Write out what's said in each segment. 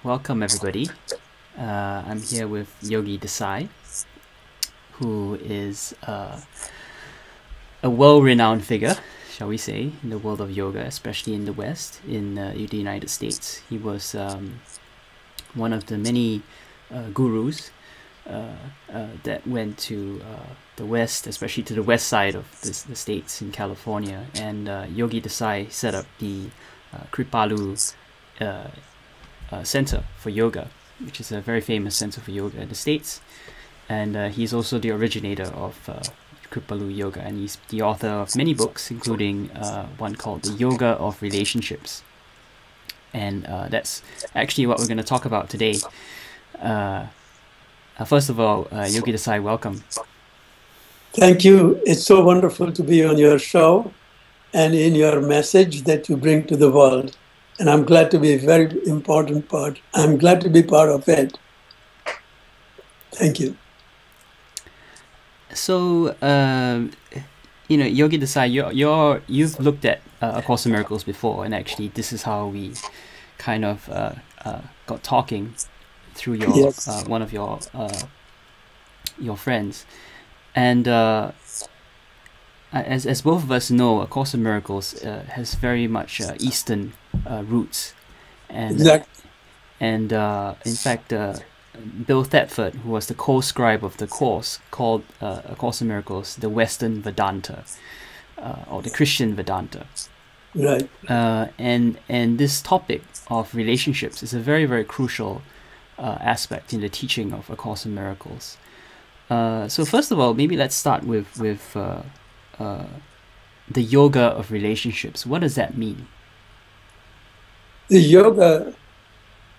welcome everybody. I'm here with Yogi Desai, who is a well-renowned figure, shall we say, in the world of yoga, especially in the West, in the United States. He was one of the many gurus that went to the West, especially to the west side of the States in California. And Yogi Desai set up the Kripalu Center for Yoga, which is a very famous center for yoga in the States. And he's also the originator of Kripalu Yoga, and he's the author of many books, including one called The Yoga of Relationships. And that's actually what we're going to talk about today. First of all, Yogi Desai, welcome. Thank you. It's so wonderful to be on your show and in your message that you bring to the world. And I'm glad to be a very important part. I'm glad to be part of it. Thank you. So, you know, Yogi Desai, you've looked at A Course in Miracles before, and actually this is how we kind of got talking through your Yes. one of your friends. And as both of us know, A Course in Miracles has very much Eastern roots, and Exactly. and in fact, Bill Thetford, who was the co-scribe of the course, called A Course in Miracles the Western Vedanta, or the Christian Vedanta. Right. And this topic of relationships is a very, very crucial aspect in the teaching of A Course in Miracles. So first of all, maybe let's start with the yoga of relationships. What does that mean? The yoga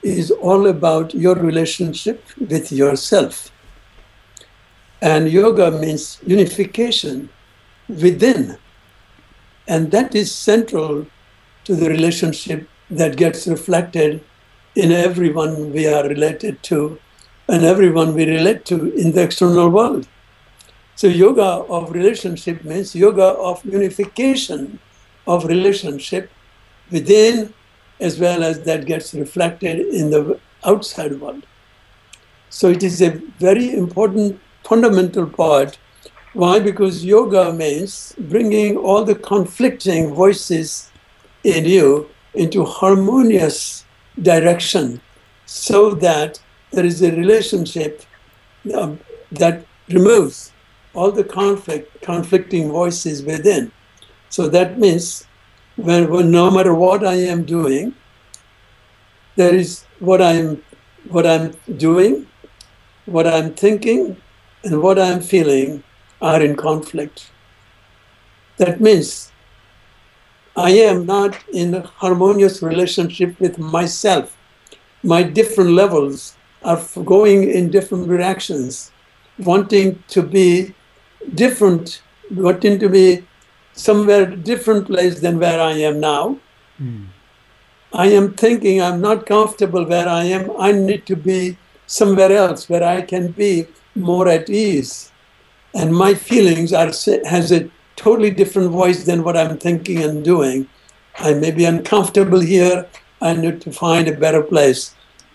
is all about your relationship with yourself. And yoga means unification within. And that is central to the relationship that gets reflected in everyone we are related to and everyone we relate to in the external world. So yoga of relationship means yoga of unification of relationship within, as well as that gets reflected in the outside world. So it is a very important fundamental part. Why? Because yoga means bringing all the conflicting voices in you into harmonious direction, so that there is a relationship that removes all the conflicting voices within. So that means when no matter what I am doing, there is what I'm doing, what I'm thinking, and what I'm feeling are in conflict. That means I am not in a harmonious relationship with myself. My different levels are going in different directions, wanting to be different, wanting to be somewhere different place than where I am now. I am thinking I'm not comfortable where I am. I need to be somewhere else where I can be more at ease. And my feelings has a totally different voice than what I'm thinking and doing. I may be uncomfortable here. I need to find a better place.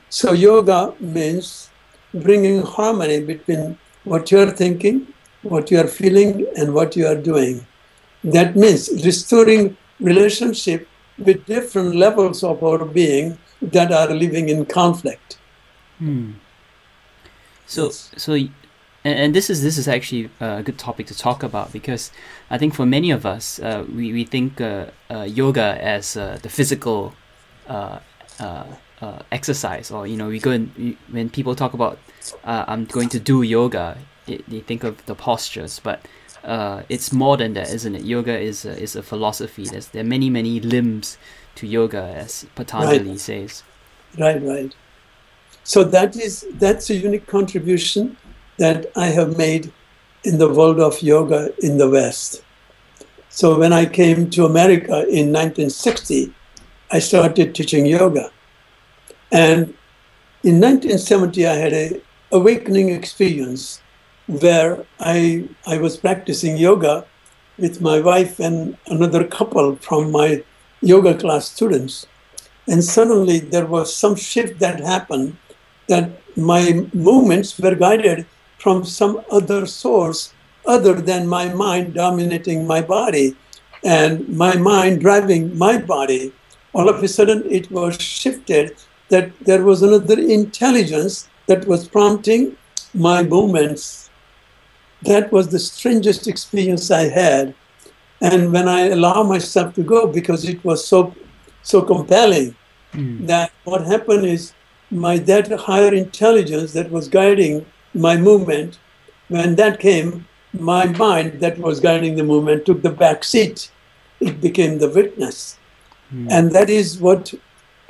So yoga means bringing harmony between what you're thinking, what you are feeling, and what you are doing. That means restoring relationship with different levels of our being that are living in conflict. So, Yes. and this is actually a good topic to talk about, because I think for many of us, we think yoga as the physical exercise, or we go and when people talk about I'm going to do yoga, they think of the postures, but it's more than that, isn't it? Yoga is a philosophy. There are many limbs to yoga, as Patanjali says. Right. So that's a unique contribution that I have made in the world of yoga in the West. So when I came to America in 1960, I started teaching yoga. And in 1970, I had an awakening experience where I was practicing yoga with my wife and another couple from my yoga class students. And suddenly there was some shift that happened, that my movements were guided from some other source other than my mind dominating my body and my mind driving my body. All of a sudden it was shifted, that there was another intelligence that was prompting my movements. That was the strangest experience I had. And when I allowed myself to go, because it was so compelling, that what happened is that higher intelligence that was guiding my movement, when that came, my mind that was guiding the movement took the back seat. It became the witness. And that is what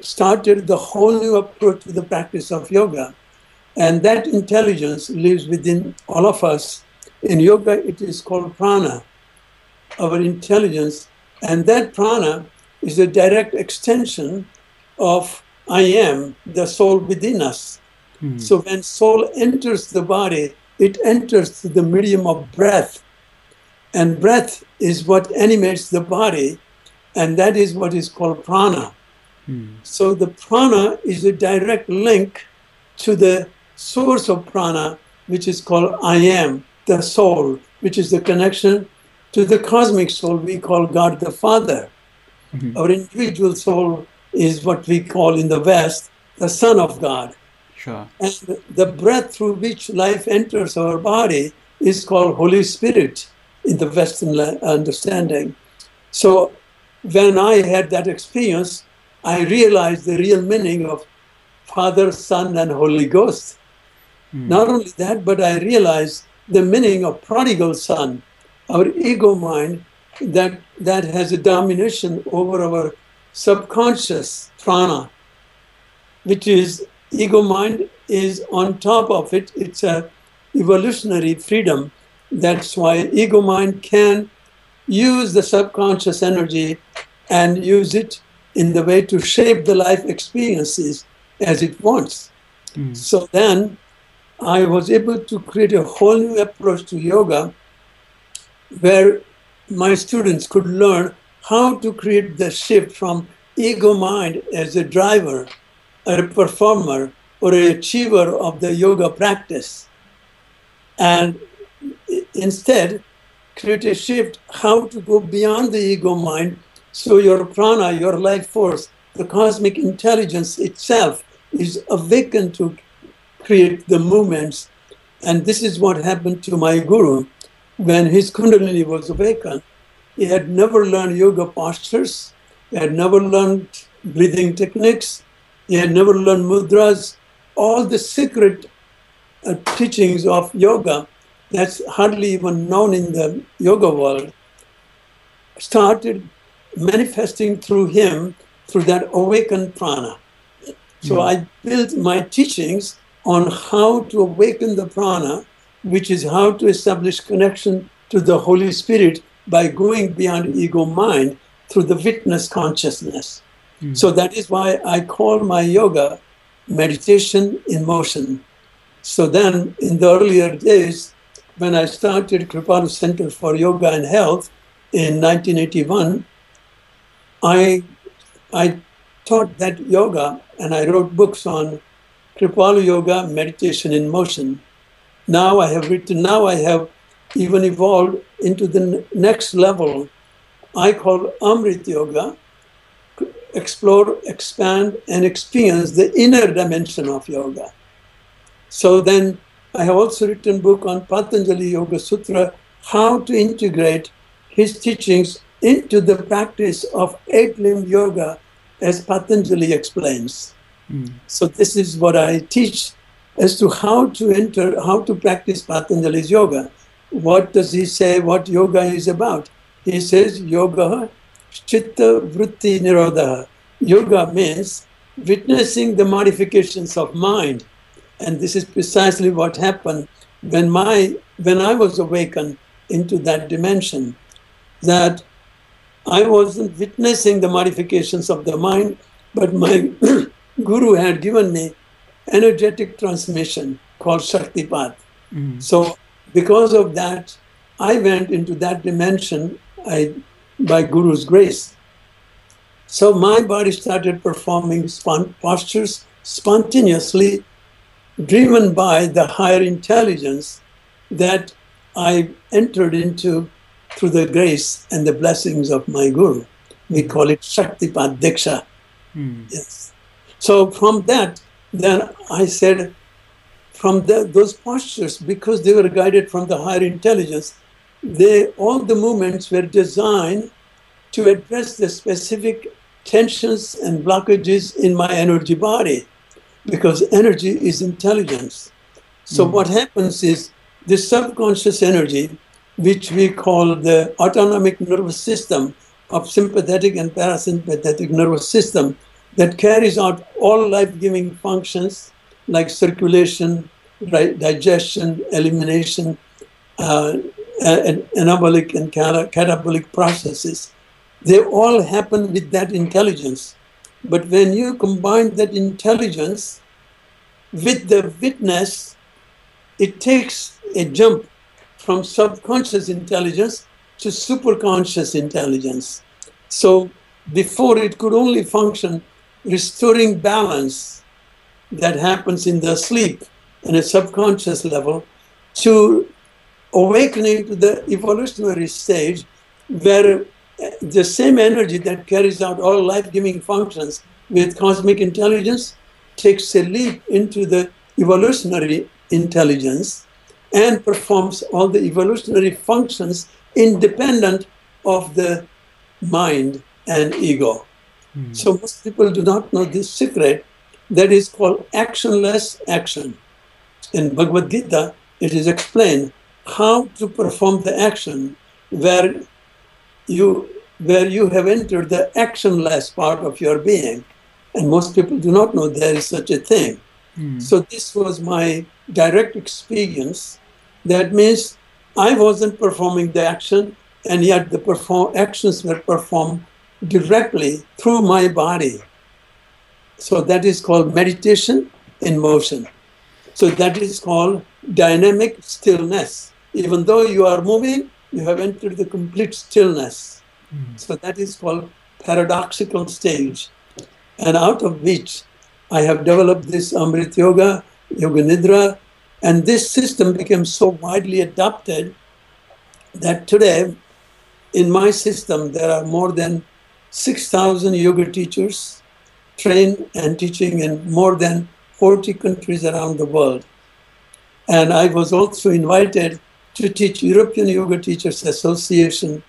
started the whole new approach to the practice of yoga. And that intelligence lives within all of us. In yoga, it is called prana, our intelligence. And that prana is a direct extension of I am, the soul within us. So when soul enters the body, it enters through the medium of breath. And breath is what animates the body, and that is what is called prana. So the prana is a direct link to the source of prana, which is called I am, the soul, which is the connection to the cosmic soul we call God the Father. Our individual soul is what we call in the West the Son of God. Sure. And the breath through which life enters our body is called Holy Spirit in the Western understanding. So when I had that experience, I realized the real meaning of Father, Son, and Holy Ghost. Not only that, but I realized the meaning of prodigal son, our ego mind that has a domination over our subconscious prana, which is ego mind is on top of it. It's a evolutionary freedom. That's why ego mind can use the subconscious energy and use it in the way to shape the life experiences as it wants. So then I was able to create a whole new approach to yoga where my students could learn how to create the shift from ego mind as a driver, a performer, or an achiever of the yoga practice. And instead, create a shift how to go beyond the ego mind so your prana, your life force, the cosmic intelligence itself is awakened to create the movements. And this is what happened to my guru when his Kundalini was awakened. He had never learned yoga postures. He had never learned breathing techniques. He had never learned mudras. All the secret teachings of yoga that's hardly even known in the yoga world started manifesting through him, through that awakened prana. So I built my teachings on how to awaken the prana, which is how to establish connection to the Holy Spirit by going beyond ego mind through the witness consciousness. So that is why I call my yoga meditation in motion. So then in the earlier days, when I started Kripalu Center for Yoga and Health in 1981, I taught that yoga, and I wrote books on Kripalu Yoga, meditation in motion. Now I have even evolved into the next level. I call Amrit Yoga, explore, expand, and experience the inner dimension of yoga. So then I have also written a book on Patanjali Yoga Sutra, how to integrate his teachings into the practice of eight-limb yoga as Patanjali explains. So this is what I teach as to how to practice Patanjali's yoga. What does he say what yoga is about? He says yoga chitta vritti nirodha. Yoga means witnessing the modifications of mind. And this is precisely what happened when I was awakened into that dimension, that I wasn't witnessing the modifications of the mind, but my guru had given me energetic transmission called Shaktipat. So because of that, I went into that dimension by Guru's grace. So my body started performing postures spontaneously, driven by the higher intelligence that I entered into through the grace and the blessings of my Guru. We call it Shaktipat Diksha. Yes. So from that, then I said, from those postures, because they were guided from the higher intelligence, all the movements were designed to address the specific tensions and blockages in my energy body, because energy is intelligence. So what happens is this subconscious energy, which we call the autonomic nervous system of sympathetic and parasympathetic nervous system, that carries out all life-giving functions like circulation, digestion, elimination, anabolic and catabolic processes. They all happen with that intelligence. But when you combine that intelligence with the witness, it takes a jump from subconscious intelligence to superconscious intelligence. So before it could only function restoring balance that happens in the sleep in a subconscious level, to awakening to the evolutionary stage where the same energy that carries out all life-giving functions with cosmic intelligence takes a leap into the evolutionary intelligence and performs all the evolutionary functions independent of the mind and ego. So most people do not know this secret that is called actionless action. In Bhagavad Gita, it is explained how to perform the action where you have entered the actionless part of your being. And most people do not know there is such a thing. So this was my direct experience. That means I wasn't performing the action, and yet the actions were performed directly through my body. So that is called meditation in motion. So that is called dynamic stillness. Even though you are moving, you have entered the complete stillness. So that is called paradoxical stage. And out of which I have developed this Amrit Yoga, Yoga Nidra, and this system became so widely adopted that today in my system there are more than 6,000 yoga teachers trained and teaching in more than 40 countries around the world. And I was also invited to teach European Yoga Teachers Association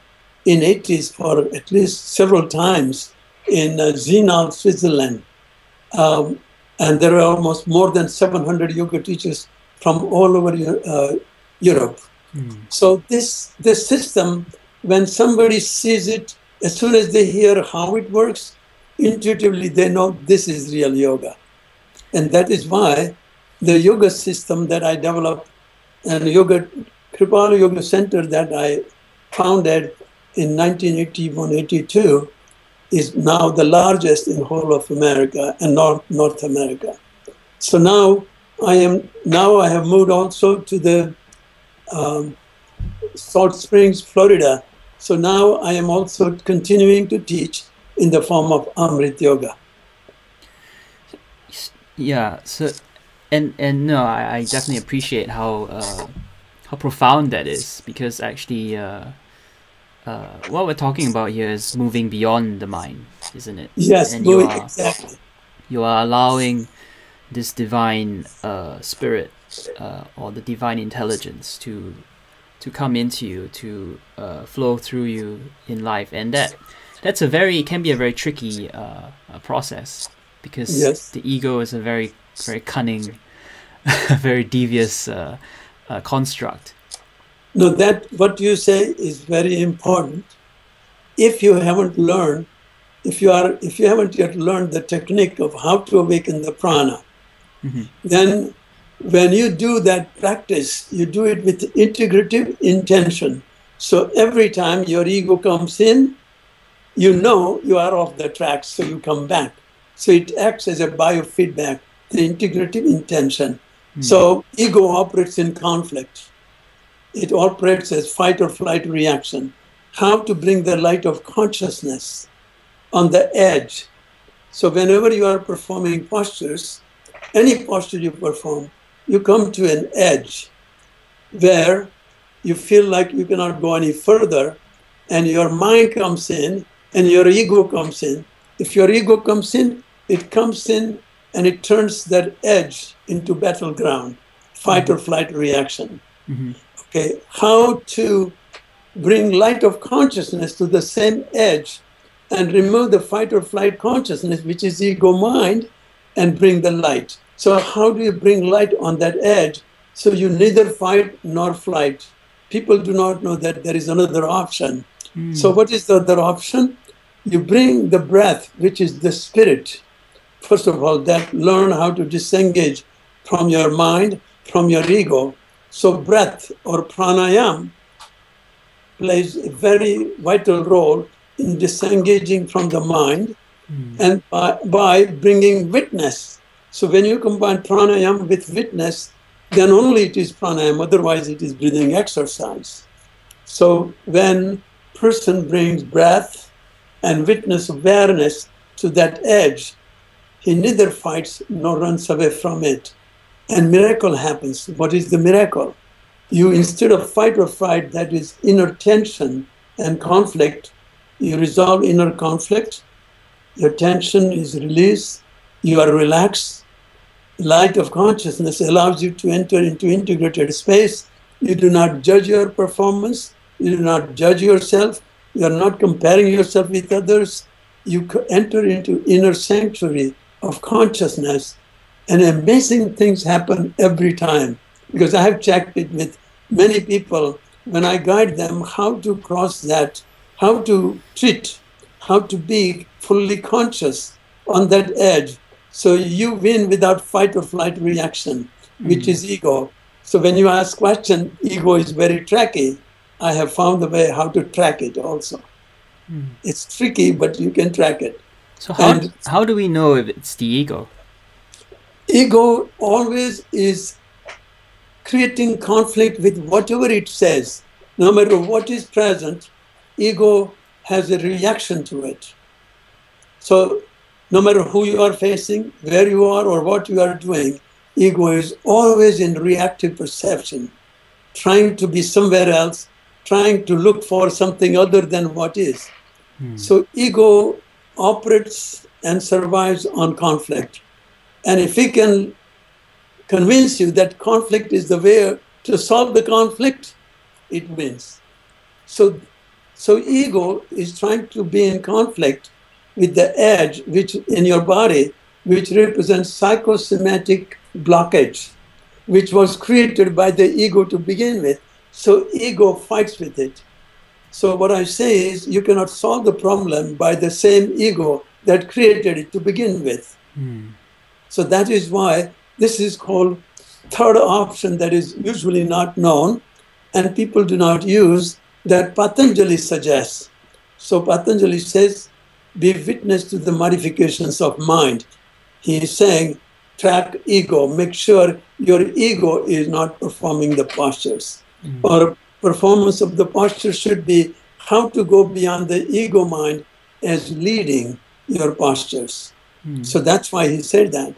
in 80s for at least several times in Zinal, Switzerland. And there are almost more than 700 yoga teachers from all over Europe. So this system, when somebody sees it, as soon as they hear how it works, intuitively they know this is real yoga. And that is why the yoga system that I developed and Kripalu Yoga Center that I founded in 1981-82 is now the largest in whole of America and North America. So now I have moved also to the Salt Springs, Florida. So now I am also continuing to teach in the form of Amrit Yoga. Yeah. So, and no, I definitely appreciate how profound that is, because actually, what we're talking about here is moving beyond the mind, isn't it? Yes, and exactly. You are allowing this divine spirit or the divine intelligence to come into you, to flow through you in life, and can be a very tricky process, because the ego is a very cunning, very devious construct. No, that what you say is very important. If you haven't learned, if you haven't yet learned the technique of how to awaken the prana, then when you do that practice, you do it with integrative intention. So every time your ego comes in, you know you are off the track, so you come back. So it acts as a biofeedback, the integrative intention. So ego operates in conflict. It operates as fight or flight reaction. How to bring the light of consciousness on the edge. So whenever you are performing postures, any posture you perform, you come to an edge where you feel like you cannot go any further, and your mind comes in and your ego comes in. If your ego comes in, it comes in and it turns that edge into battleground, fight or flight reaction. Okay, how to bring light of consciousness to the same edge and remove the fight or flight consciousness, which is ego mind, and bring the light. So how do you bring light on that edge so you neither fight nor flight? People do not know that there is another option. So what is the other option? You bring the breath, which is the spirit. First of all, that learn how to disengage from your mind, from your ego. So breath or pranayam plays a very vital role in disengaging from the mind and by bringing witness. So when you combine pranayam with witness, then only it is pranayam, otherwise it is breathing exercise. So when person brings breath and witness awareness to that edge, he neither fights nor runs away from it. And miracle happens. What is the miracle? You, instead of fight or flight, that is inner tension and conflict, you resolve inner conflict, your tension is released, you are relaxed. Light of consciousness allows you to enter into integrated space. You do not judge your performance, you do not judge yourself, you are not comparing yourself with others. You enter into inner sanctuary of consciousness, and amazing things happen every time. Because I have checked it with many people when I guide them how to cross that, how to treat, how to be fully conscious on that edge. So you win without fight or flight reaction, which is ego. So when you ask question, ego is very tricky. I have found a way how to track it also. It's tricky, but you can track it. So how do we know if it's the ego? Ego always is creating conflict with whatever it says. No matter what is present, ego has a reaction to it. So no matter who you are facing, where you are, or what you are doing, ego is always in reactive perception, trying to be somewhere else, trying to look for something other than what is. So ego operates and survives on conflict. And if he can convince you that conflict is the way to solve the conflict, it wins. So ego is trying to be in conflict with the edge which in your body, which represents psychosomatic blockage, which was created by the ego to begin with. So ego fights with it. So what I say is you cannot solve the problem by the same ego that created it to begin with. So that is why this is called third option that is usually not known and people do not use, that Patanjali suggests. So Patanjali says, be witness to the modifications of mind. He is saying, track ego, make sure your ego is not performing the postures. Or performance of the posture should be how to go beyond the ego mind as leading your postures. So that's why he said that.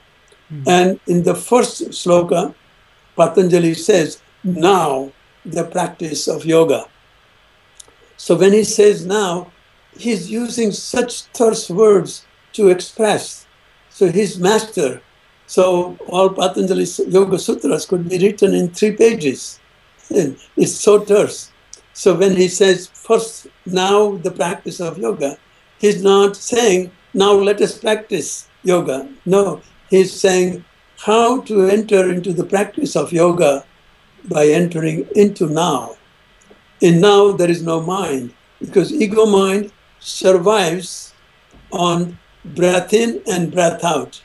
And in the first sloka, Patanjali says, now the practice of yoga. So when he says now, he's using such terse words to express. So his master, so all Patanjali's Yoga Sutras could be written in 3 pages. It's so terse. So when he says, first, now the practice of yoga, he's not saying, now let us practice yoga. No, he's saying how to enter into the practice of yoga by entering into now. In now, there is no mind, because ego mind survives on breath in and breath out.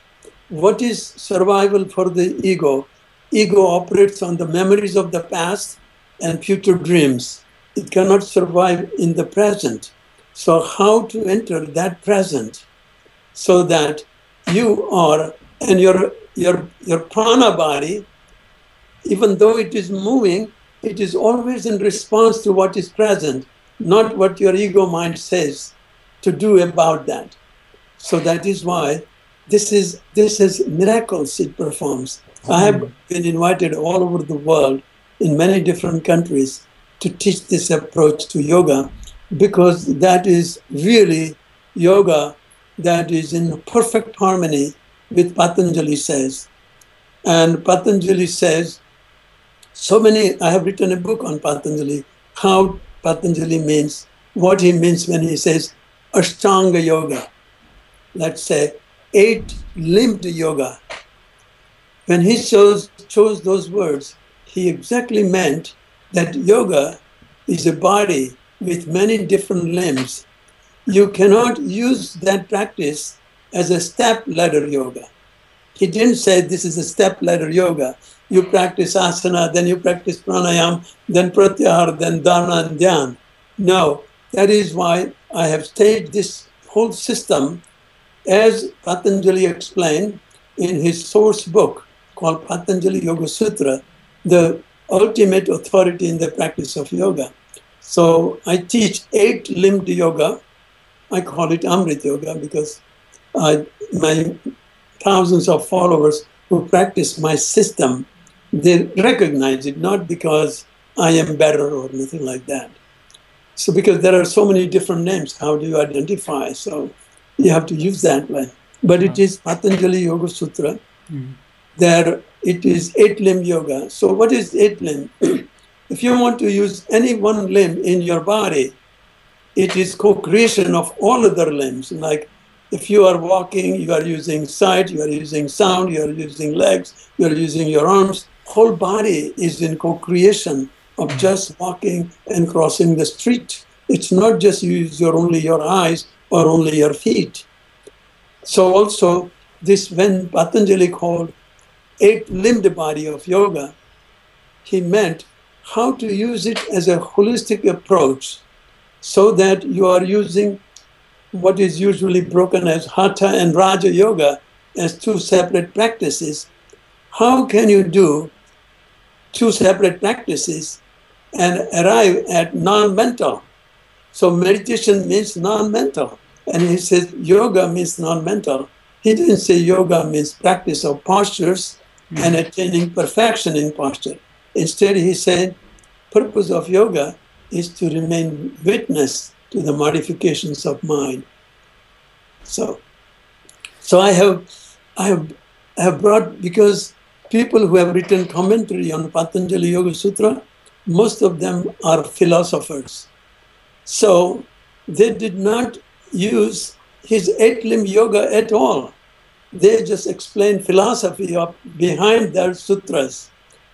What is survival for the ego? Ego operates on the memories of the past and future dreams. It cannot survive in the present. So how to enter that present so that you are, and your prana body, even though it is moving, it is always in response to what is present, not what your ego mind says to do about that. So that is why this is miracles it performs. I have been invited all over the world in many different countries to teach this approach to yoga, because that is really yoga that is in perfect harmony with Patanjali says. And Patanjali says, I have written a book on Patanjali, how Patanjali means, what he means when he says Ashtanga yoga. Let's say 8-limbed yoga. When he chose those words, he exactly meant that yoga is a body with many different limbs. You cannot use that practice as a step ladder yoga. He didn't say this is a step ladder yoga. You practice asana, then you practice pranayam, then pratyahara, then dharana and dhyan. No, that is why I have staged this whole system as Patanjali explained in his source book called Patanjali Yoga Sutra, the ultimate authority in the practice of yoga. So I teach 8-limbed yoga. I call it Amrit Yoga because my thousands of followers who practice my system, they recognize it, not because I am better or anything like that. So because there are so many different names, how do you identify? So you have to use that way. But it is Patanjali Yoga Sutra. There it is 8-limb yoga. So what is 8-limb? If you want to use any one limb in your body, it is co-creation of all other limbs. Like if you are walking, you are using sight, you are using sound, you are using legs, you are using your arms. Whole body is in co-creation of just walking and crossing the street. It's not just only your eyes or only your feet. So also this, when Patanjali called 8-limbed body of yoga, he meant how to use it as a holistic approach so that you are using what is usually broken as Hatha and Raja Yoga as two separate practices. How can you do two separate practices and arrive at non-mental? So meditation means non-mental. And he says yoga means non-mental. He didn't say yoga means practice of postures and attaining perfection in posture. Instead, he said purpose of yoga is to remain witness to the modifications of mind. So I have brought, because people who have written commentary on Patanjali Yoga Sutra, most of them are philosophers. So they did not use his 8-limb yoga at all. They just explained philosophy behind their sutras.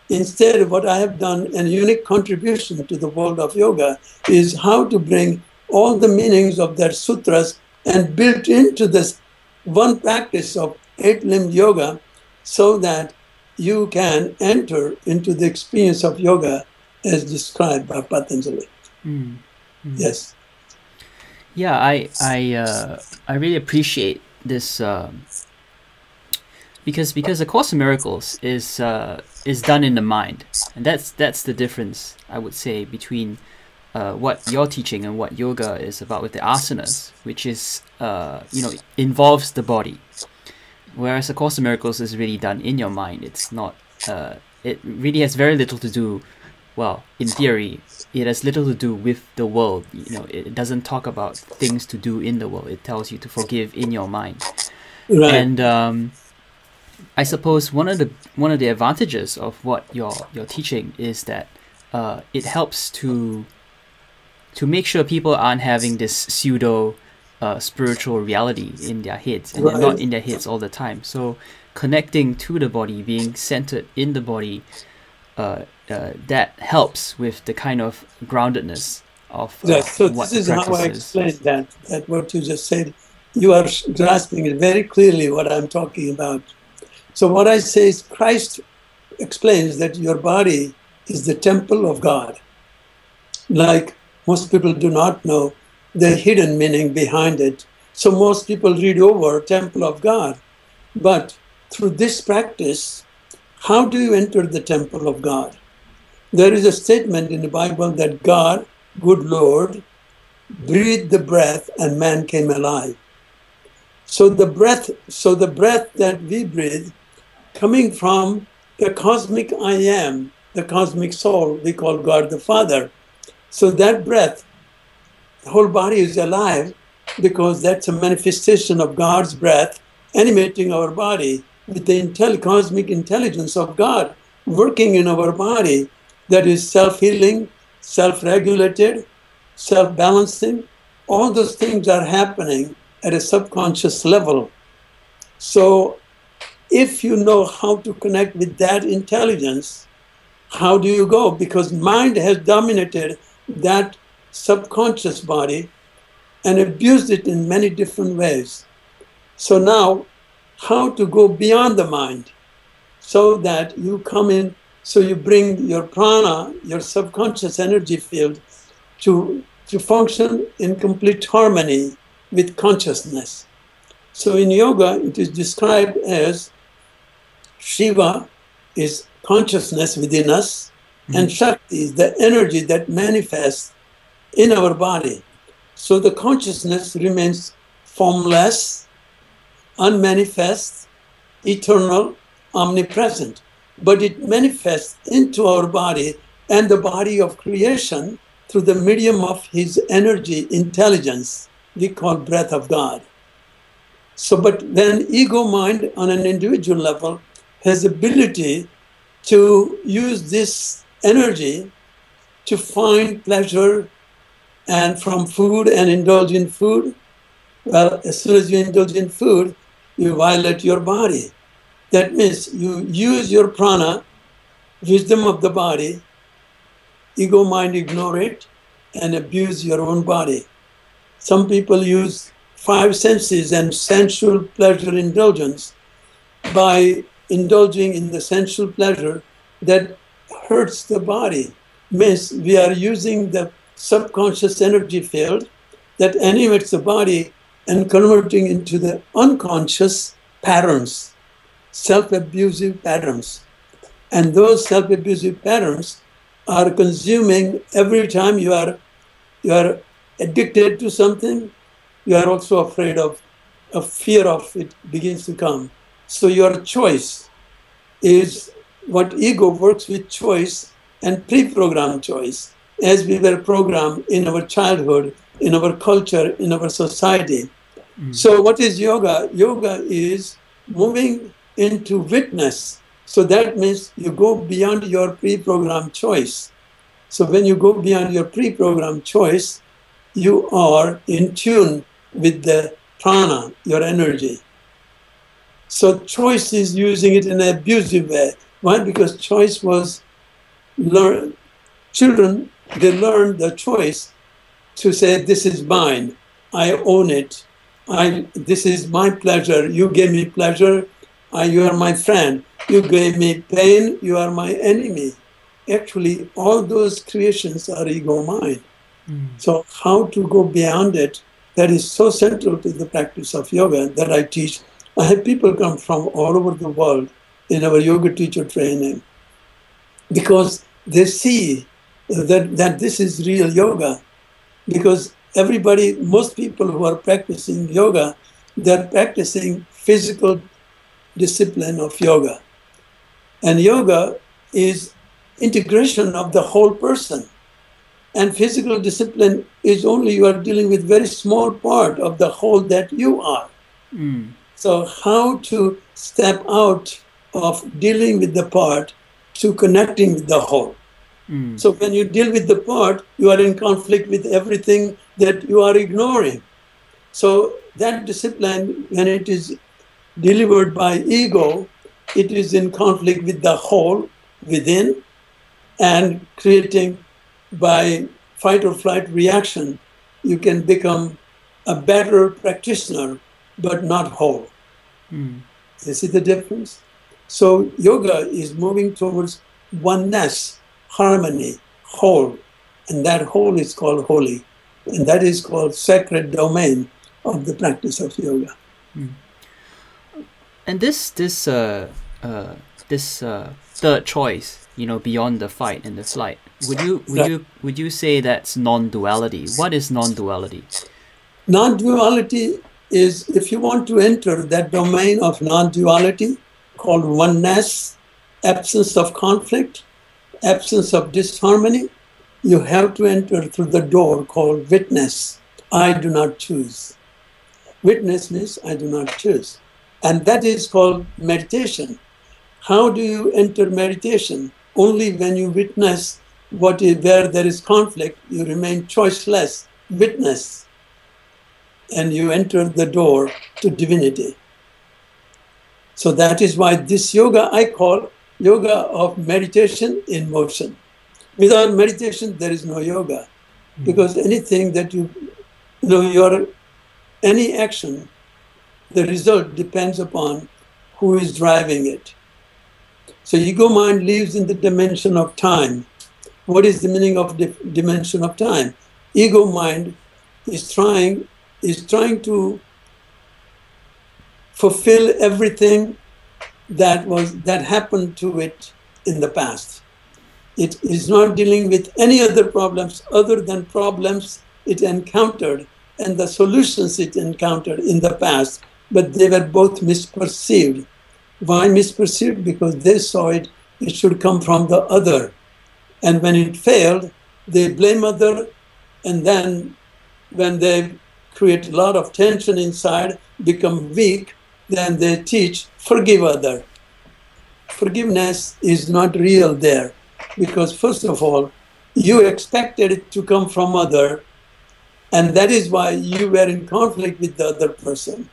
Instead, what I have done, a unique contribution to the world of yoga, is how to bring all the meanings of their sutras and build into this one practice of 8-limb yoga so that you can enter into the experience of yoga as described by Patanjali. Yes. Yeah, I really appreciate this because A Course in Miracles is done in the mind, and that's the difference, I would say, between what you're teaching and what yoga is about with the asanas, which is involves the body, whereas A Course in Miracles is really done in your mind. It's not. It really has very little to do. Well, in theory, it has little to do with the world. It doesn't talk about things to do in the world. It tells you to forgive in your mind. Right. And I suppose one of the advantages of what you're teaching is that it helps to make sure people aren't having this pseudo spiritual reality in their heads, and they're not in their heads all the time. So connecting to the body, being centered in the body, that helps with the kind of groundedness of so what this is the how I is. explained that what you just said. You are grasping it very clearly what I'm talking about. So what I say is Christ explains that your body is the temple of God. Like most people do not know the hidden meaning behind it. So most people read over temple of God. But through this practice, how do you enter the temple of God? There is a statement in the Bible that God, good Lord, breathed the breath and man came alive. So the breath that we breathe, coming from the cosmic I am, the cosmic soul, we call God the Father. So that breath, the whole body is alive because that's a manifestation of God's breath animating our body with the cosmic intelligence of God working in our body that is self-healing, self-regulated, self-balancing. All those things are happening at a subconscious level. So if you know how to connect with that intelligence, how do you go? Because mind has dominated that subconscious body and abused it in many different ways. So now, how to go beyond the mind so that you come in, so you bring your prana, your subconscious energy field, to function in complete harmony with consciousness. So in yoga, it is described as Shiva is consciousness within us, and Shakti is the energy that manifests in our body. So the consciousness remains formless, unmanifest, eternal, omnipresent, but it manifests into our body and the body of creation through the medium of his energy, intelligence, we call breath of God. So, but then ego mind on an individual level has the ability to use this energy to find pleasure and from food and indulge in food. Well, as soon as you indulge in food, you violate your body. That means you use your prana, wisdom of the body, ego mind ignore it, and abuse your own body. Some people use 5 senses and sensual pleasure indulgence. By indulging in the sensual pleasure that hurts the body, means we are using the subconscious energy field that animates the body and converting into the unconscious patterns, self-abusive patterns. And those self-abusive patterns are consuming every time you are addicted to something, you are also afraid of, a fear of it begins to come. So your choice is what ego works with choice and pre-programmed choice, as we were programmed in our childhood, in our culture, in our society. So what is yoga? Yoga is moving into witness. So that means you go beyond your pre-programmed choice. So when you go beyond your pre-programmed choice, you are in tune with the prana, your energy. So choice is using it in an abusive way. Why? Because choice was learned. Children, they learn the choice to say, this is mine, I own it. This is my pleasure, you gave me pleasure, you are my friend. You gave me pain, you are my enemy. Actually, all those creations are ego mind. So how to go beyond it, that is so central to the practice of yoga that I teach. I have people come from all over the world in our yoga teacher training because they see that this is real yoga. Because everybody, most people who are practicing yoga, they're practicing physical discipline of yoga. And yoga is integration of the whole person. And physical discipline is only you are dealing with very small part of the whole that you are. So how to step out of dealing with the part to connecting with the whole. So when you deal with the part, you are in conflict with everything that you are ignoring. So that discipline, when it is delivered by ego, it is in conflict with the whole within and creating by fight or flight reaction, you can become a better practitioner, but not whole. You see the difference? So yoga is moving towards oneness, harmony, whole. And that whole is called holy. And that is called sacred domain of the practice of yoga. And this third choice, beyond the fight and the flight, would you say that's non-duality? What is non-duality? Non-duality is if you want to enter that domain of non-duality called oneness, absence of conflict, absence of disharmony, you have to enter through the door called witness. I do not choose. Witness means I do not choose. And that is called meditation. How do you enter meditation? Only when you witness where there is conflict, you remain choiceless, witness, and you enter the door to divinity. So that is why this yoga I call yoga of meditation in motion. Without meditation, there is no yoga. Because anything that any action, the result depends upon who is driving it. So ego mind lives in the dimension of time. What is the meaning of the dimension of time? Ego mind is trying to fulfill everything that happened to it in the past. It is not dealing with any other problems other than problems it encountered and the solutions it encountered in the past, but they were both misperceived. Why misperceived? Because they saw it should come from the other. And when it failed, they blame other, and then when they create a lot of tension inside, become weak, then they teach, forgive other. Forgiveness is not real there, because first of all, you expected it to come from other, and that is why you were in conflict with the other person.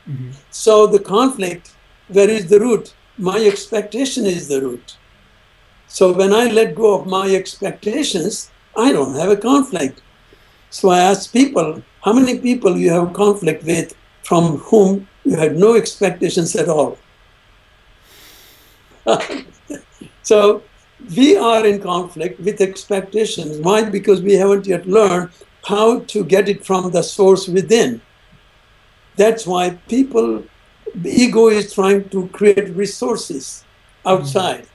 Mm-hmm. So the conflict, where is the root? My expectation is the root. So when I let go of my expectations, I don't have a conflict. So I ask people, how many people you have conflict with from whom you had no expectations at all? So we are in conflict with expectations. Why? Because we haven't yet learned how to get it from the source within. That's why the ego is trying to create resources outside.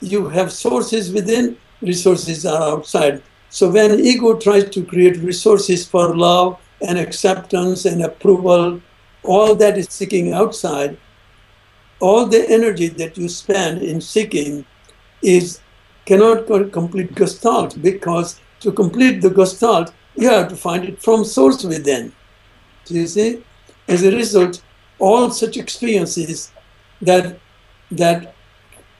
You have sources within, resources are outside. So when ego tries to create resources for love and acceptance and approval, all that is seeking outside. All the energy that you spend in seeking cannot complete Gestalt, because to complete the Gestalt, you have to find it from source within. Do you see? As a result, all such experiences that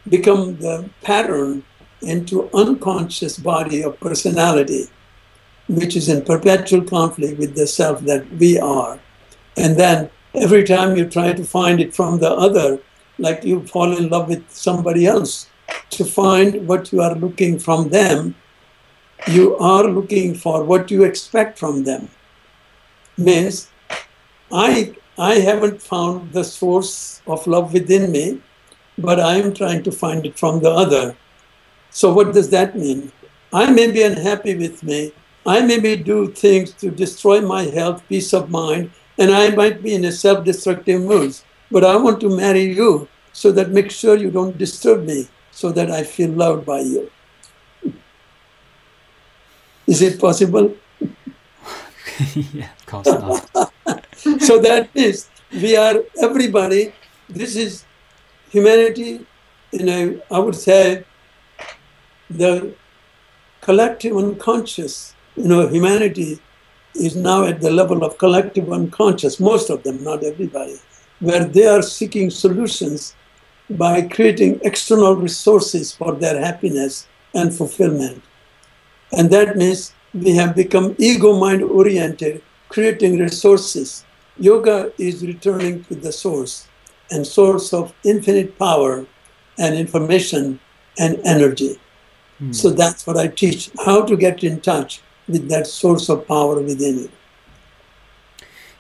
become the pattern into unconscious body of personality, which is in perpetual conflict with the self that we are. And then every time you try to find it from the other, like you fall in love with somebody else, to find what you are looking from them, you are looking for what you expect from them. Means, I haven't found the source of love within me, but I am trying to find it from the other. So what does that mean? I may be unhappy with me. I may do things to destroy my health, peace of mind, and I might be in a self-destructive mood. But I want to marry you so that make sure you don't disturb me, so that I feel loved by you. Is it possible? Yeah, of course not. So that is, we are everybody. This is humanity I would say, the collective unconscious. Humanity is now at the level of collective unconscious, most of them, not everybody, where they are seeking solutions by creating external resources for their happiness and fulfillment. And that means we have become ego mind oriented, creating resources. Yoga is returning to the source, and source of infinite power and information and energy. So that's what I teach, how to get in touch with that source of power within you.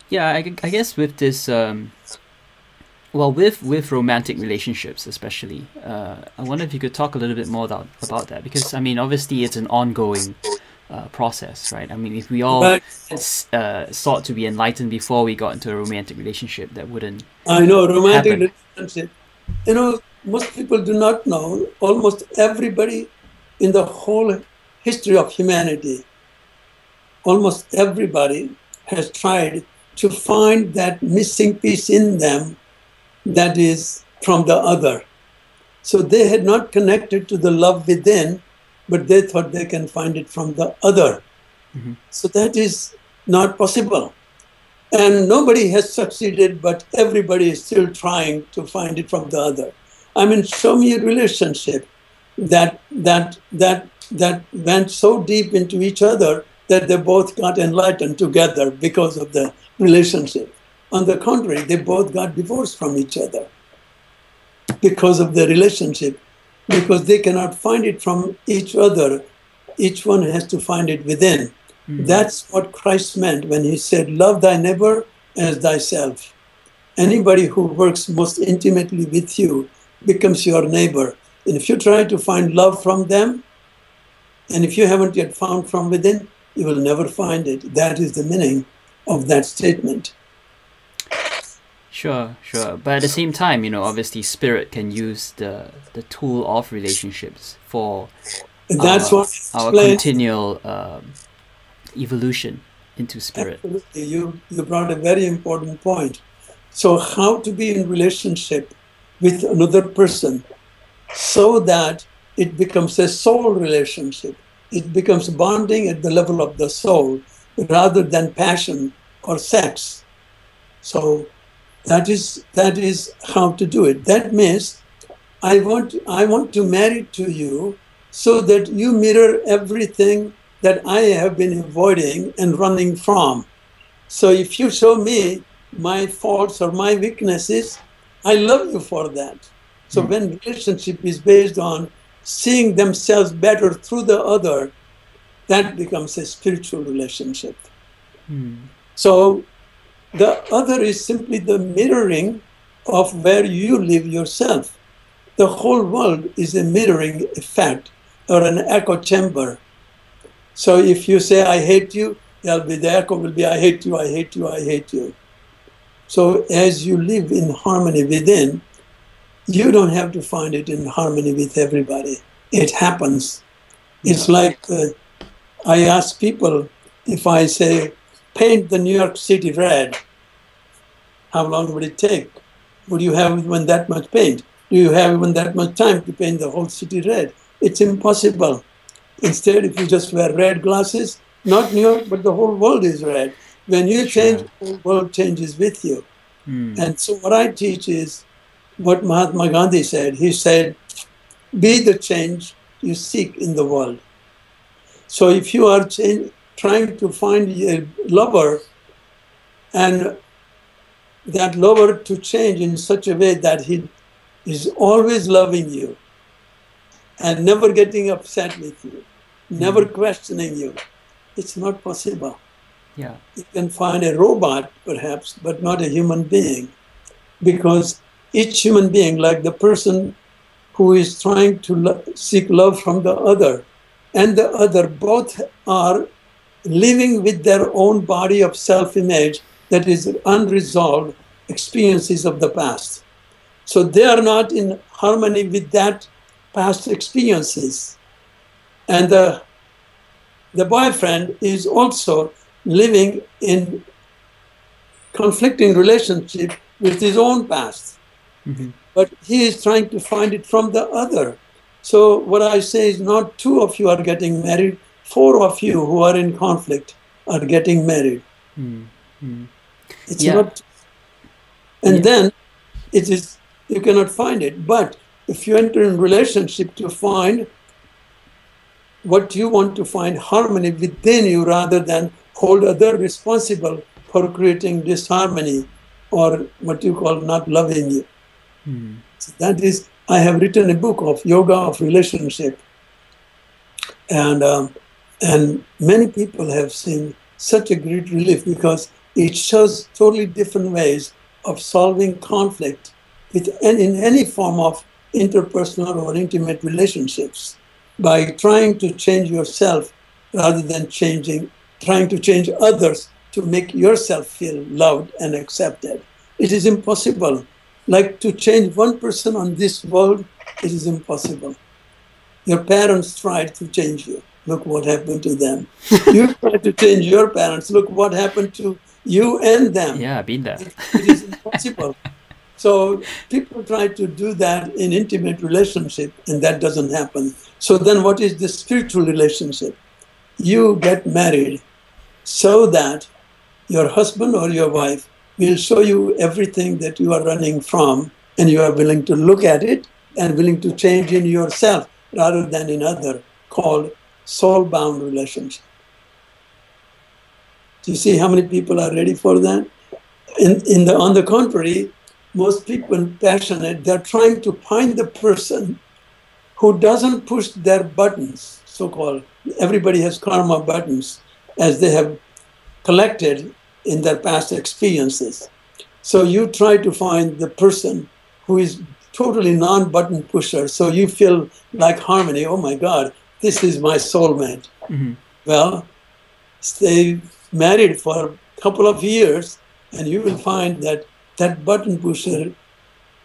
Yeah, I guess with this, with romantic relationships especially, I wonder if you could talk a little bit more about that, because, obviously it's an ongoing process, right? If we all sought to be enlightened before we got into a romantic relationship, that wouldn't romantic relationship. Most people do not know, almost everybody in the whole history of humanity, almost everybody has tried to find that missing piece in them that is from the other. So they had not connected to the love within, but they thought they can find it from the other. Mm-hmm. So that is not possible. And nobody has succeeded, but everybody is still trying to find it from the other. I mean, show me a relationship that went so deep into each other that they both got enlightened together because of the relationship. On the contrary, they both got divorced from each other because of the relationship, because they cannot find it from each other. Each one has to find it within. Mm-hmm. That's what Christ meant when he said, love thy neighbor as thyself. Anybody who works most intimately with you becomes your neighbor. And if you try to find love from them, and if you haven't yet found from within, you will never find it. That is the meaning of that statement. Sure. But at the same time, obviously spirit can use the tool of relationships for that's our continual evolution into spirit. Absolutely. You brought a very important point. So how to be in relationship with another person so that it becomes a soul relationship. It becomes bonding at the level of the soul rather than passion or sex. So that is how to do it. That means I want to marry to you so that you mirror everything that I have been avoiding and running from. So if you show me my faults or my weaknesses, I love you for that. So when relationship is based on seeing themselves better through the other, that becomes a spiritual relationship. So the other is simply the mirroring of where you live yourself. The whole world is a mirroring effect or an echo chamber. So if you say, I hate you, the echo will be, I hate you, I hate you, I hate you. So as you live in harmony within, you don't have to find it in harmony with everybody. It happens. It's like I ask people, if I say, paint the New York City red, how long would it take? Would you have even that much paint? Do you have even that much time to paint the whole city red? It's impossible. Instead, if you just wear red glasses, not New York, but the whole world is red. When you change, the whole world changes with you. And so what I teach is what Mahatma Gandhi said. He said, be the change you seek in the world. So if you are trying to find a lover and that lover to change in such a way that he is always loving you and never getting upset with you, never questioning you, it's not possible. Yeah. You can find a robot, perhaps, but not a human being. Because each human being, like the person who is trying to seek love from the other, and the other, both are living with their own body of self-image that is unresolved experiences of the past. So they are not in harmony with that past experiences. And the boyfriend is also living in conflicting relationship with his own past. But he is trying to find it from the other. So what I say is not 2 of you are getting married, 4 of you who are in conflict are getting married. It's not. And then it is, you cannot find it. But if you enter in relationship to find what you want to find, harmony within you, rather than hold other responsible for creating disharmony or what you call not loving you. So that is, I have written a book of yoga of relationship, and many people have seen such a great relief because it shows totally different ways of solving conflict in any form of interpersonal or intimate relationships by trying to change yourself rather than trying to change others to make yourself feel loved and accepted. It is impossible. Like to change one person on this world, it is impossible. Your parents tried to change you. Look what happened to them. You tried to change your parents. Look what happened to you and them. Yeah, I've been there. It is impossible. So people try to do that in intimate relationship, and that doesn't happen. So then what is the spiritual relationship? You get married so that your husband or your wife will show you everything that you are running from, and you are willing to look at it and willing to change in yourself rather than in other, called soul-bound relationship. Do you see how many people are ready for that? On the contrary, most people passionate, they're trying to find the person who doesn't push their buttons, so-called. Everybody has karma buttons, as they have collected in their past experiences. So you try to find the person who is totally non-button pusher, so you feel like harmony. Oh my God, this is my soulmate. Mm-hmm. Well, stay married for a couple of years, and you will find that that button pusher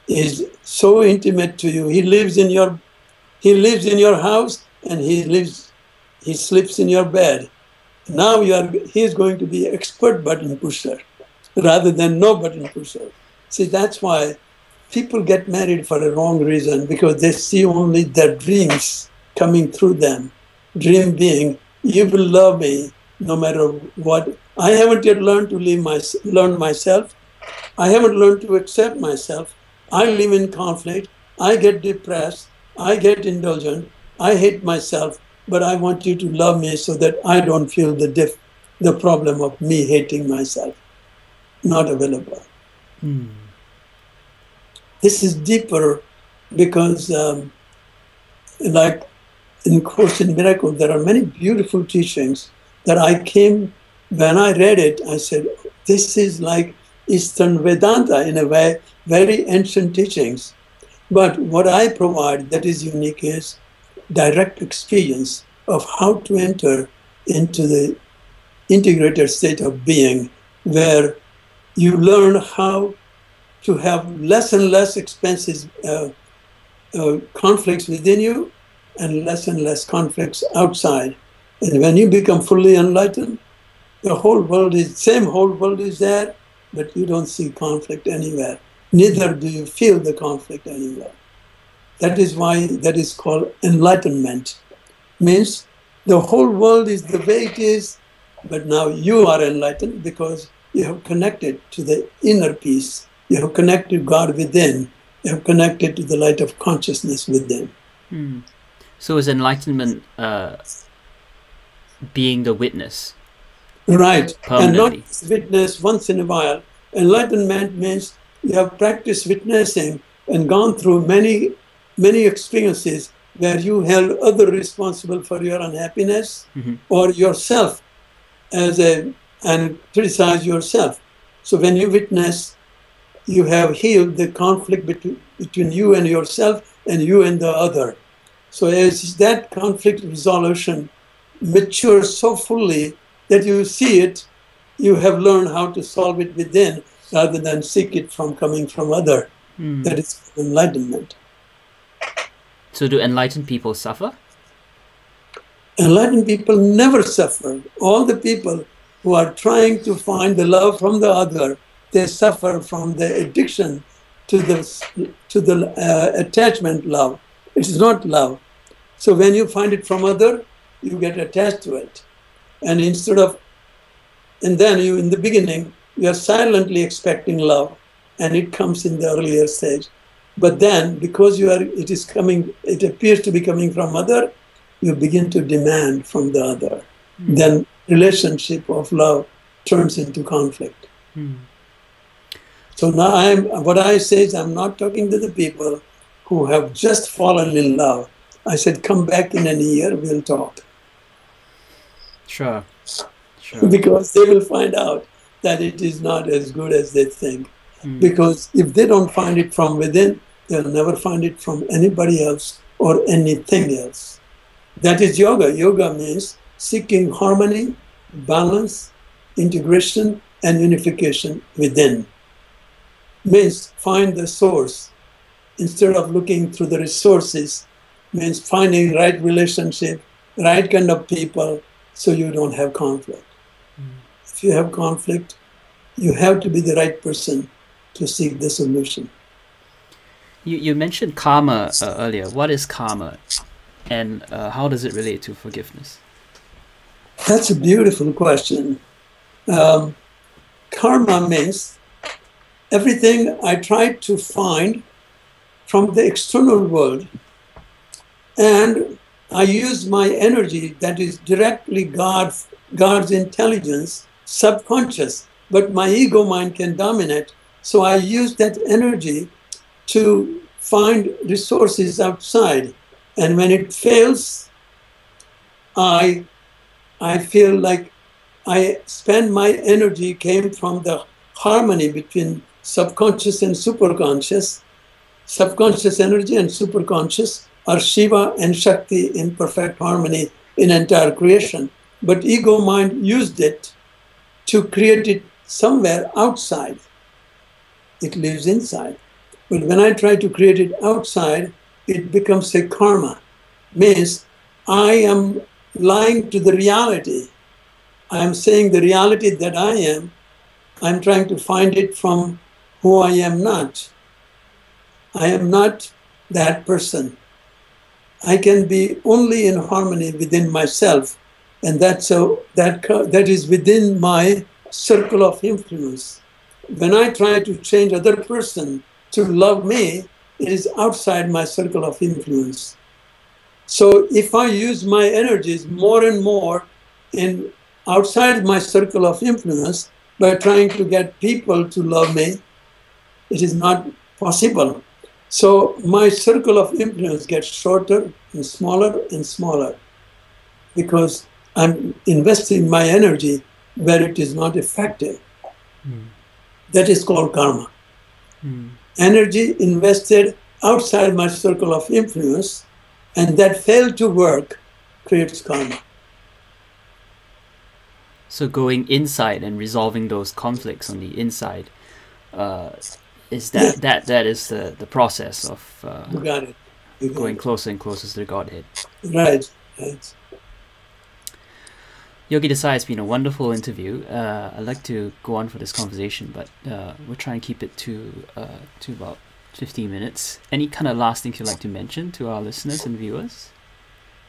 is so intimate to you. He lives in your house, and he sleeps in your bed. Now he is going to be expert button pusher rather than no button pusher. See, that's why people get married for a wrong reason, because they see only their dreams coming through them. Dream being, you will love me no matter what. I haven't yet learned to learn myself. I haven't learned to accept myself. I live in conflict. I get depressed. I get indulgent. I hate myself. But I want you to love me so that I don't feel the problem of me hating myself. Not available. Mm. This is deeper because, like in Course in Miracles, there are many beautiful teachings that when I read it, I said, this is like Eastern Vedanta in a way, very ancient teachings. But what I provide that is unique is direct experience of how to enter into the integrated state of being, where you learn how to have less and less expenses, conflicts within you, and less conflicts outside. And when you become fully enlightened, the whole world is there, but you don't see conflict anywhere. Neither do you feel the conflict anywhere. That is why that is called enlightenment. Means the whole world is the way it is, but now you are enlightened because you have connected to the inner peace. You have connected God within. You have connected to the light of consciousness within. Hmm. So is enlightenment being the witness? Right. And not witness once in a while. Enlightenment means you have practiced witnessing and gone through many experiences where you held others responsible for your unhappiness, mm-hmm. or yourself and criticize yourself. So when you witness, you have healed the conflict between you and yourself and you and the other. So as that conflict resolution matures so fully that you see it, you have learned how to solve it within rather than seek it coming from other. Mm. That is enlightenment. So do enlightened people suffer? Enlightened people never suffer. All the people who are trying to find the love from the other, they suffer from the addiction to the attachment love. It is not love. So when you find it from other, you get attached to it. And then you, in the beginning, you are silently expecting love, and it comes in the earlier stage. But then, because it appears to be coming from other, you begin to demand from the other. Mm. Then relationship of love turns into conflict. Mm. So now what I say is I'm not talking to the people who have just fallen in love. I said, come back in a year, we'll talk. Sure. Because they will find out that it is not as good as they think. Mm. Because if they don't find it from within, they'll never find it from anybody else or anything else. That is yoga. Yoga means seeking harmony, balance, integration, and unification within. Means find the source. Instead of looking through the resources, means finding right relationship, right kind of people, so you don't have conflict. Mm. If you have conflict, you have to be the right person to seek the solution. You mentioned karma earlier. What is karma, and how does it relate to forgiveness? That's a beautiful question. Karma means everything I try to find from the external world, and I use my energy that is directly God's intelligence, subconscious, but my ego mind can dominate. So I use that energy to find resources outside. And when it fails, I feel like I spend my energy came from the harmony between subconscious and superconscious. Subconscious energy and superconscious are Shiva and Shakti in perfect harmony in entire creation. But ego mind used it to create it somewhere outside. It lives inside. But when I try to create it outside, it becomes a karma. Means I am lying to the reality. I am saying the reality that I am. I'm trying to find it from who I am not. I am not that person. I can be only in harmony within myself, and that is within my circle of influence. When I try to change other person to love me, it is outside my circle of influence. So if I use my energies more and more in outside my circle of influence by trying to get people to love me, it is not possible. So my circle of influence gets shorter and smaller because I'm investing my energy where it is not effective. That is called karma. Energy invested outside my circle of influence and that failed to work creates karma. So going inside and resolving those conflicts on the inside, is that is the process of you got it. Going closer and closer to the Godhead. Right. Yogi Desai, it's been a wonderful interview. I'd like to go on for this conversation, but we'll try and keep it to about 15 minutes. Any kind of last things you'd like to mention to our listeners and viewers?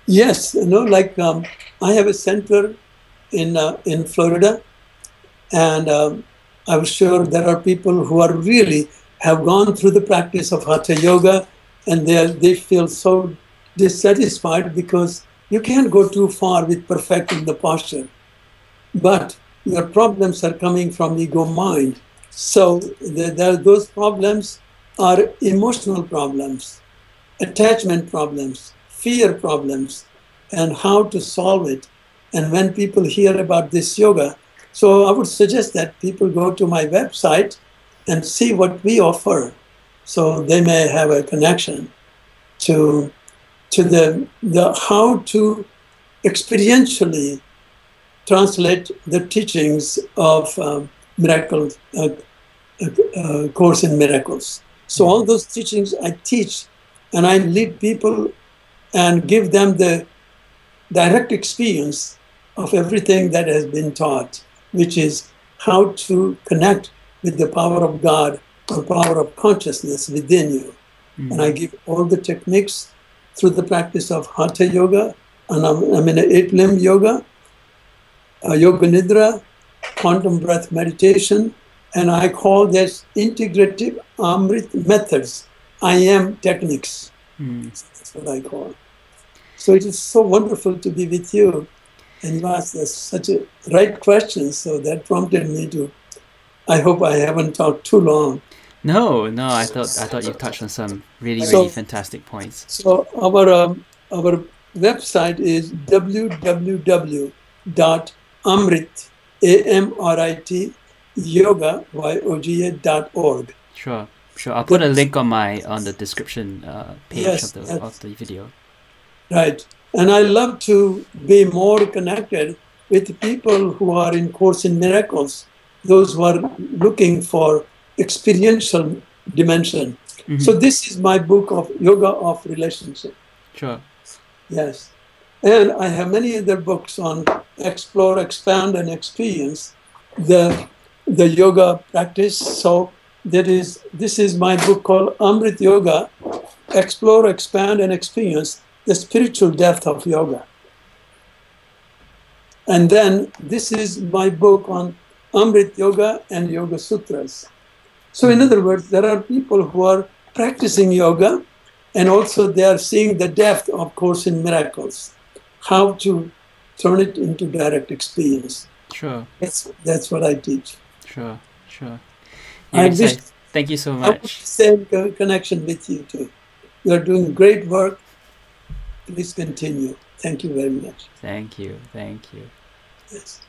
Yes, I have a center in Florida, and I'm sure there are people who are really have gone through the practice of Hatha Yoga, and they feel so dissatisfied because you can't go too far with perfecting the posture. But your problems are coming from ego mind. So those problems are emotional problems, attachment problems, fear problems, and how to solve it. And when people hear about this yoga, so I would suggest that people go to my website and see what we offer. So they may have a connection to the how to experientially translate the teachings of miracles, Course in Miracles. So all those teachings I teach, and I lead people and give them the direct experience of everything that has been taught, which is how to connect with the power of God or power of consciousness within you. And I give all the techniques through the practice of Hatha Yoga, and I'm in an 8-limb yoga, Yoga Nidra, quantum breath meditation, and I call this integrative Amrit methods, I am techniques. That's what I call. So it is so wonderful to be with you, and you asked us such a right question, so that prompted me to, I hope I haven't talked too long. No, I thought you touched on some really fantastic points. So our website is www.amrit, A-M-R-I-T, yoga.org. Sure. I'll put a link on the description page of the video. Right. And I love to be more connected with people who are in Course in Miracles, those who are looking for experiential dimension. So this is my book of Yoga of Relationship. Sure. Yes. And I have many other books on explore, expand, and experience. The the yoga practice. So this is my book called Amrit Yoga, Explore, Expand, and Experience the Spiritual Depth of Yoga. And then this is my book on Amrit Yoga and Yoga Sutras. So in other words, there are people who are practicing yoga, and also they are seeing the depth of Course in Miracles, how to turn it into direct experience. Sure. That's what I teach. Sure. I wish, thank you so I wish much. the same connection with you too. You are doing great work. Please continue. Thank you very much. Thank you. Yes.